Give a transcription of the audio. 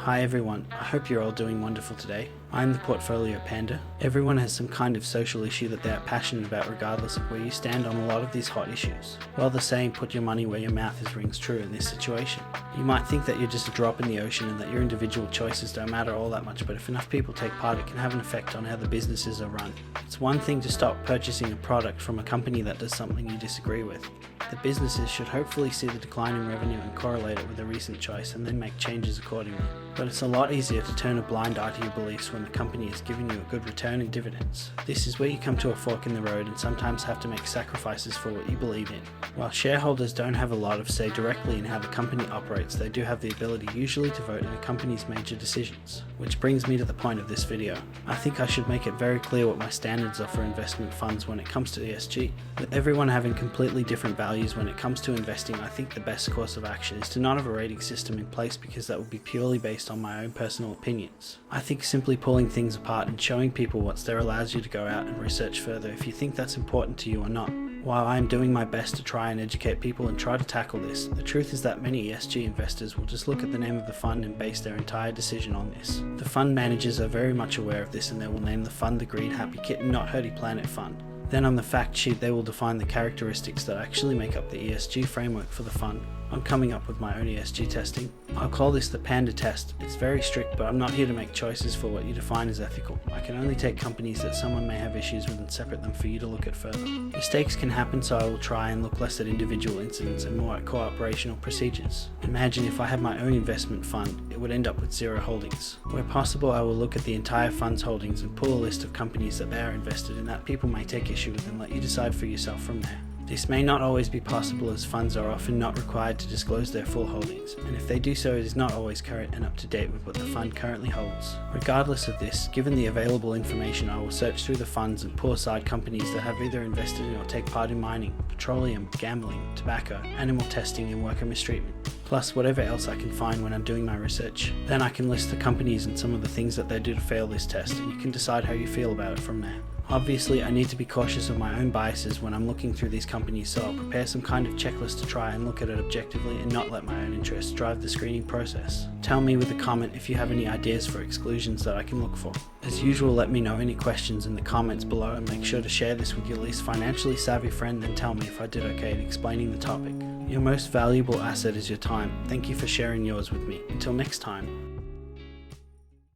Hi everyone, I hope you're all doing wonderful today. I'm the Portfolio Panda. Everyone has some kind of social issue that they are passionate about regardless of where you stand on a lot of these hot issues. Well, the saying, put your money where your mouth is, rings true in this situation. You might think that you're just a drop in the ocean and that your individual choices don't matter all that much, but if enough people take part, it can have an effect on how the businesses are run. It's one thing to stop purchasing a product from a company that does something you disagree with. The businesses should hopefully see the decline in revenue and correlate it with a recent choice and then make changes accordingly. But it's a lot easier to turn a blind eye to your beliefs when the company is giving you a good return in dividends. This is where you come to a fork in the road and sometimes have to make sacrifices for what you believe in. While shareholders don't have a lot of say directly in how the company operates, they do have the ability usually to vote in a company's major decisions. Which brings me to the point of this video. I think I should make it very clear what my standards are for investment funds when it comes to ESG. With everyone having completely different values when it comes to investing, I think the best course of action is to not have a rating system in place because that would be purely based on my own personal opinions. I think simply pulling things apart and showing people what's there allows you to go out and research further if you think that's important to you or not. While I am doing my best to try and educate people and try to tackle this, the truth is that many ESG investors will just look at the name of the fund and base their entire decision on this. The fund managers are very much aware of this and they will name the fund the Green Happy Kitten Not Hurty Planet Fund. Then on the fact sheet they will define the characteristics that actually make up the ESG framework for the fund. I'm coming up with my own ESG testing. I'll call this the Panda test. It's very strict, but I'm not here to make choices for what you define as ethical. I can only take companies that someone may have issues with and separate them for you to look at further. Mistakes can happen, so I will try and look less at individual incidents and more at co-operational procedures. Imagine if I had my own investment fund, it would end up with 0 holdings. Where possible, I will look at the entire fund's holdings and pull a list of companies that they are invested in that people may take issue with and let you decide for yourself from there. This may not always be possible as funds are often not required to disclose their full holdings, and if they do so it is not always current and up to date with what the fund currently holds. Regardless of this, given the available information, I will search through the funds and pull aside companies that have either invested in or take part in mining, petroleum, gambling, tobacco, animal testing and worker mistreatment, plus whatever else I can find when I'm doing my research. Then I can list the companies and some of the things that they do to fail this test, and you can decide how you feel about it from there. Obviously, I need to be cautious of my own biases when I'm looking through these companies, so I'll prepare some kind of checklist to try and look at it objectively and not let my own interests drive the screening process. Tell me with a comment if you have any ideas for exclusions that I can look for. As usual, let me know any questions in the comments below and make sure to share this with your least financially savvy friend and tell me if I did okay in explaining the topic. Your most valuable asset is your time. Thank you for sharing yours with me. Until next time.